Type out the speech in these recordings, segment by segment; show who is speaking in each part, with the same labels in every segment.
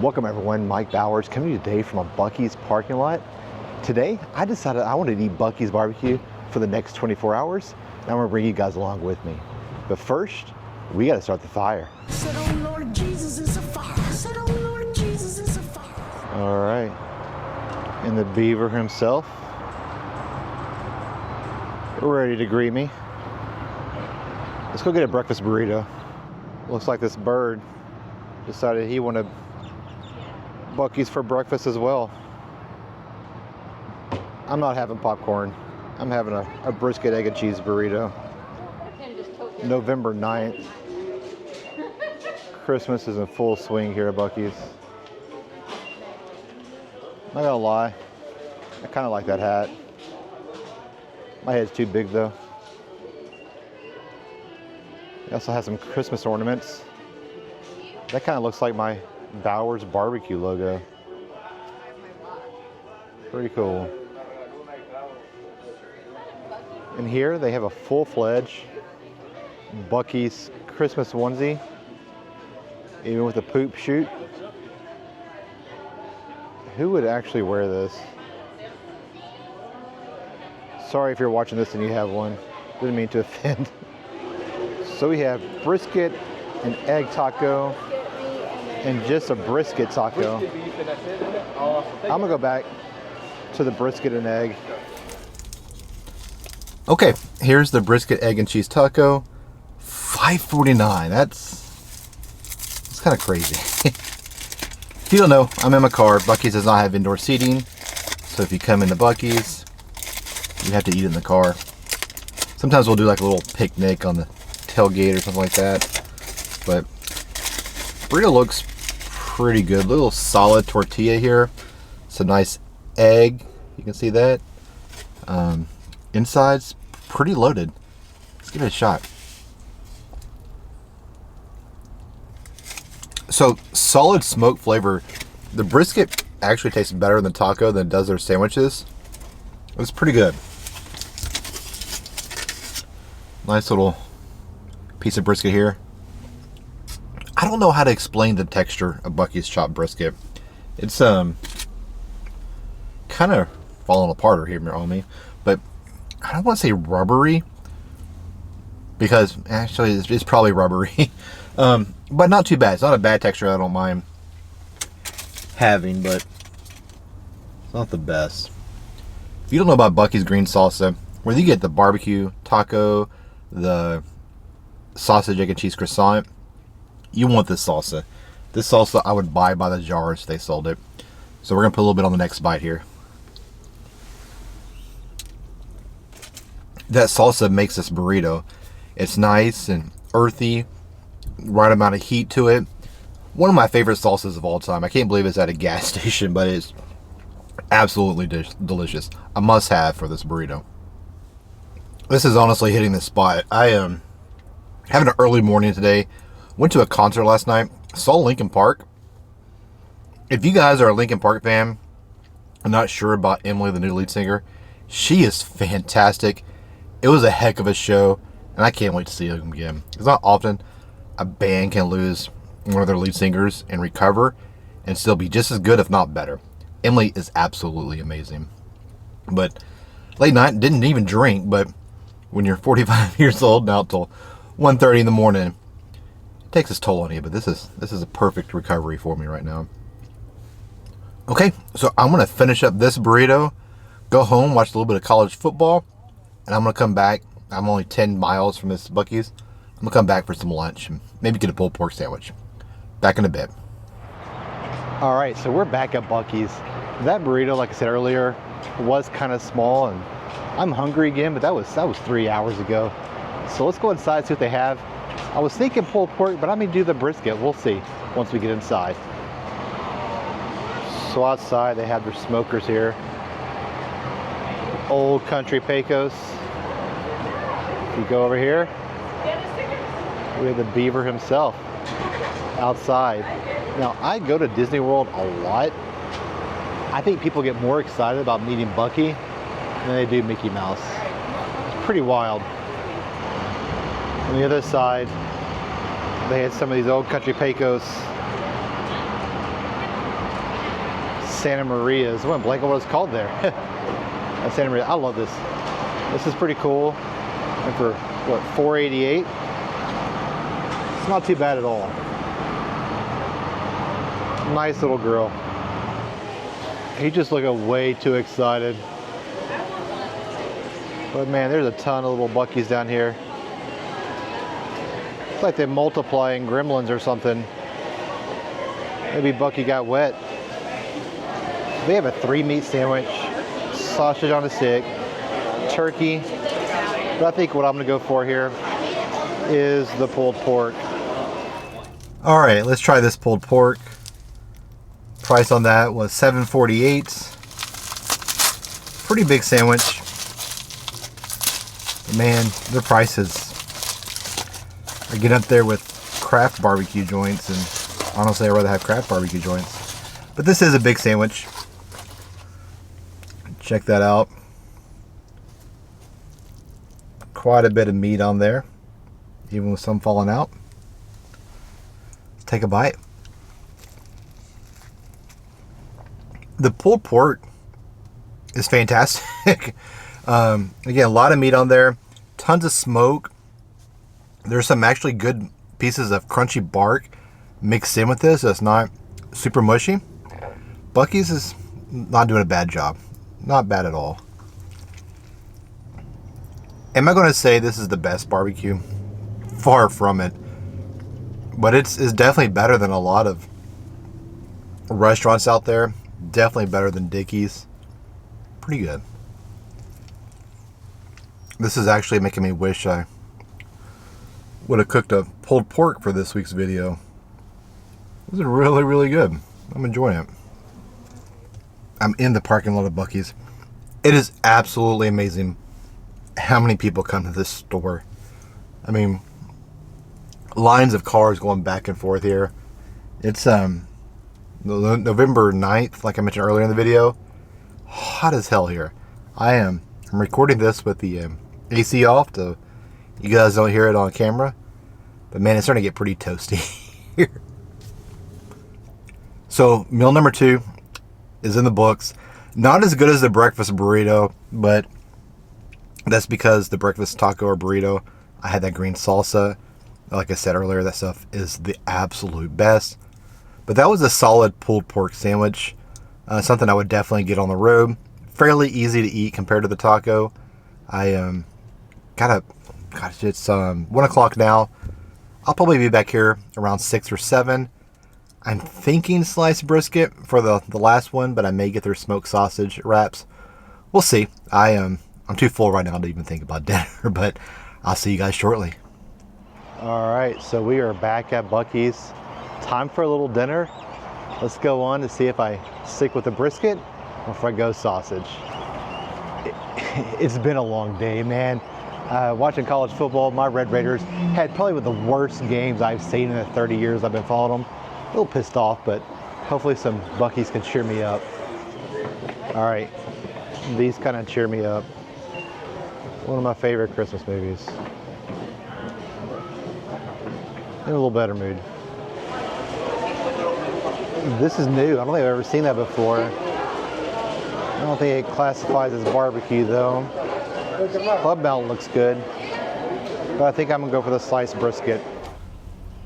Speaker 1: Welcome everyone, Mike Bowers coming to you today from a Buc-ee's parking lot. Today, I decided I wanted to eat Buc-ee's barbecue for the next 24 hours, and I'm gonna bring you guys along with me. But first, we gotta start the fire.
Speaker 2: Said, oh Lord Jesus, it's a fire. Said, oh Lord Jesus, it's a fire.
Speaker 1: All right, and the beaver himself, ready to greet me. Let's go get a breakfast burrito. Looks like this bird decided he wanted Buc-ee's for breakfast as well. I'm not having popcorn. I'm having a brisket, egg, and cheese burrito. November 9th. Christmas is in full swing here at Buc-ee's. Not gonna lie, I kind of like that hat. My head's too big though. It also has some Christmas ornaments. That kind of looks like my Bowers barbecue logo. Pretty cool. And here they have a full-fledged Buc-ee's Christmas onesie, even with a poop chute. Who would actually wear this? Sorry if you're watching this and you have one. Didn't mean to offend. So we have brisket, an egg taco, and just a brisket taco. I'm gonna go back to the brisket and egg. Okay, here's the brisket, egg, and cheese taco. $5.49. That's kind of crazy. If you don't know, I'm in my car. Buc-ee's does not have indoor seating, so if you come into Buc-ee's, you have to eat in the car. Sometimes we'll do like a little picnic on the tailgate or something like that. But burrito looks pretty good. Little solid tortilla here. Some nice egg. You can see that. Inside's pretty loaded. Let's give it a shot. So solid smoke flavor. The brisket actually tastes better in the taco than it does their sandwiches. It's pretty good. Nice little piece of brisket here. I don't know how to explain the texture of Buc-ee's chopped brisket. It's kind of falling apart here on me, but I don't want to say rubbery, because actually it's probably rubbery. But not too bad. It's not a bad texture I don't mind having, but it's not the best. If you don't know about Buc-ee's green salsa, whether you get the barbecue taco, the sausage, egg, and cheese croissant, you want this salsa. This salsa I would buy by the jar if they sold it. So we're gonna put a little bit on the next bite here. That salsa makes this burrito. It's nice and earthy, right amount of heat to it. One of my favorite salsas of all time. I can't believe it's at a gas station, but it's absolutely delicious. A must-have for this burrito. This is honestly hitting the spot. I am having an early morning today. Went to a concert last night. Saw Linkin Park. If you guys are a Linkin Park fan, I'm not sure about Emily, the new lead singer. She is fantastic. It was a heck of a show, and I can't wait to see them again. It's not often a band can lose one of their lead singers and recover and still be just as good, if not better. Emily is absolutely amazing. But late night, didn't even drink, but when you're 45 years old now till 1:30 in the morning, it takes its toll on you. But this is a perfect recovery for me right now. Okay, so I'm gonna finish up this burrito, go home, watch a little bit of college football, and I'm gonna come back. I'm only 10 miles from this Buc-ee's. I'm gonna come back for some lunch and maybe get a pulled pork sandwich. Back in a bit. All right, so we're back at Buc-ee's. That burrito, like I said earlier, was kind of small, and I'm hungry again, but that was 3 hours ago. So let's go inside, see what they have. I was thinking pulled pork, but I may do the brisket. We'll see once we get inside. So outside, they have their smokers here. Old Country Pecos. If you go over here, we have the beaver himself outside. Now, I go to Disney World a lot. I think people get more excited about meeting Buc-ee than they do Mickey Mouse. It's pretty wild. On the other side, they had some of these old Country Pecos Santa Maria's. I went blank on what it's called there. Santa Maria. I love this. This is pretty cool. And for what, $4.88? It's not too bad at all. Nice little grill. He's just looking way too excited. But man, there's a ton of little Buc-ee's down here. It's like they multiply in Gremlins or something. Maybe Buc-ee got wet. They have a 3-meat sandwich, sausage on a stick, turkey. But I think what I'm gonna go for here is the pulled pork. All right, let's try this pulled pork. Price on that was $7.48. Pretty big sandwich. But man, their prices are getting up there with craft barbecue joints, and honestly, I'd rather have craft barbecue joints. But this is a big sandwich. Check that out. Quite a bit of meat on there, even with some falling out. Let's take a bite. The pulled pork is fantastic. Again, a lot of meat on there, tons of smoke. There's some actually good pieces of crunchy bark mixed in with this, so it's not super mushy. Buc-ee's is not doing a bad job. Not bad at all. Am I going to say this is the best barbecue? Far from it. But it's definitely better than a lot of restaurants out there. Definitely better than Dickey's. Pretty good. This is actually making me wish I would have cooked a pulled pork for this week's video. This is really, really good. I'm enjoying it. I'm in the parking lot of Buc-ee's. It is absolutely amazing how many people come to this store. I mean, lines of cars going back and forth here. It's November 9th, like I mentioned earlier in the video. Hot as hell here. I'm recording this with the AC off, so you guys don't hear it on camera. But man, it's starting to get pretty toasty here. So meal number 2 is in the books. Not as good as the breakfast burrito, but that's because the breakfast taco or burrito, I had that green salsa. Like I said earlier, that stuff is the absolute best. But that was a solid pulled pork sandwich. Something I would definitely get on the road. Fairly easy to eat compared to the taco. I gosh, it's 1 o'clock now. I'll probably be back here around 6 or 7. I'm thinking sliced brisket for the last one, but I may get their smoked sausage wraps. We'll see. I'm too full right now to even think about dinner, but I'll see you guys shortly. All right, so we are back at Buc-ee's. Time for a little dinner. Let's go on to see if I stick with the brisket or if I go sausage. It's been a long day, man. Watching college football, my Red Raiders had probably one of the worst games I've seen in the 30 years I've been following them. A little pissed off, but hopefully some Buc-ee's can cheer me up. All right, these kind of cheer me up. One of my favorite Christmas movies. In a little better mood. This is new. I don't think I've ever seen that before. I don't think it classifies as barbecue though. Club Mount looks good, but I think I'm gonna go for the sliced brisket.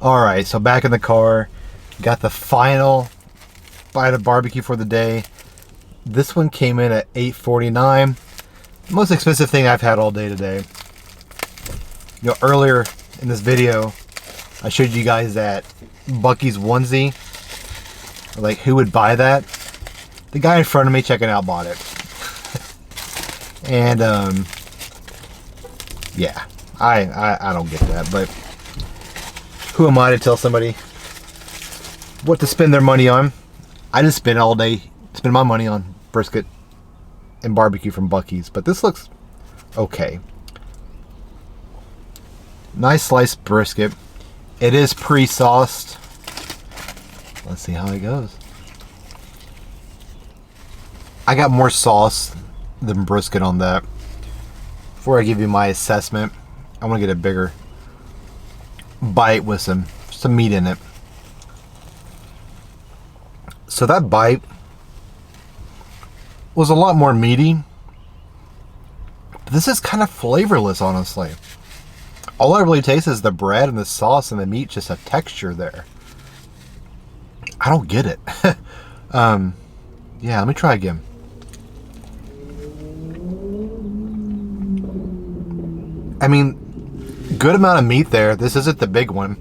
Speaker 1: All right, so back in the car, got the final bite of barbecue for the day. This one came in at $8.49. The most expensive thing I've had all day today. You know, earlier in this video, I showed you guys that Buc-ee's onesie. Like, who would buy that? The guy in front of me checking out bought it. And yeah, I don't get that, but who am I to tell somebody what to spend their money on? I just spend all day, spend my money on brisket and barbecue from Buc-ee's, but this looks okay. Nice sliced brisket. It is pre-sauced. Let's see how it goes. I got more sauce than brisket on that. Before I give you my assessment, I want to get a bigger bite with some meat in it. So that bite was a lot more meaty. But this is kind of flavorless, honestly. All I really taste is the bread and the sauce and the meat, just a texture there. I don't get it. Yeah, let me try again. I mean, good amount of meat there. This isn't the big one.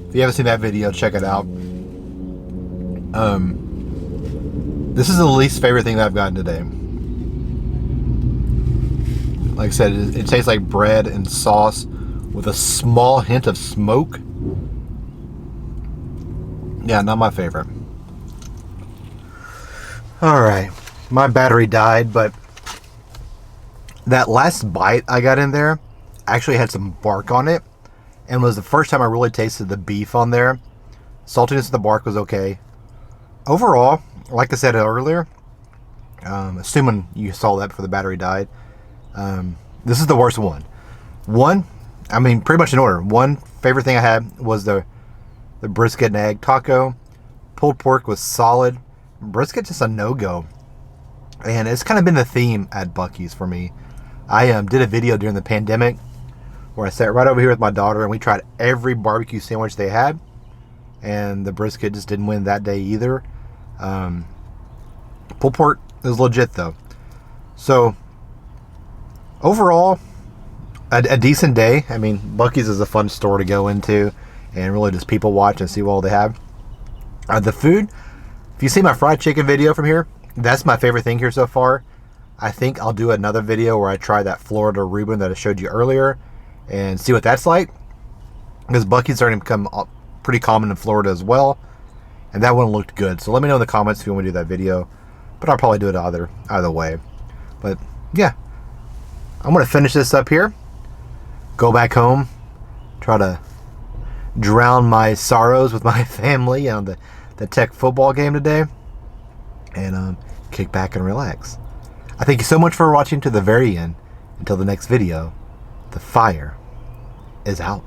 Speaker 1: If you haven't seen that video, check it out. This is the least favorite thing that I've gotten today. Like I said, it tastes like bread and sauce with a small hint of smoke. Yeah, not my favorite. Alright, my battery died, but that last bite I got in there actually had some bark on it, and was the first time I really tasted the beef on there. Saltiness of the bark was okay. Overall, like I said earlier, assuming you saw that before the battery died, this is the worst one. I mean, pretty much in order. One favorite thing I had was the brisket and egg taco. Pulled pork was solid. Brisket just a no-go. And it's kind of been the theme at Buc-ee's for me. I did a video during the pandemic where I sat right over here with my daughter and we tried every barbecue sandwich they had, and the brisket just didn't win that day either. Pulled pork is legit though. So overall, a decent day. I mean, Buc-ee's is a fun store to go into and really just people watch and see what all they have. The food, if you see my fried chicken video from here, that's my favorite thing here so far. I think I'll do another video where I try that Florida Reuben that I showed you earlier and see what that's like, because Buc-ee's starting to become pretty common in Florida as well, and that one looked good. So let me know in the comments if you want to do that video, but I'll probably do it either way. But yeah, I'm going to finish this up here, go back home, try to drown my sorrows with my family on the Tech football game today, and kick back and relax. I thank you so much for watching to the very end. Until the next video, the fire is out.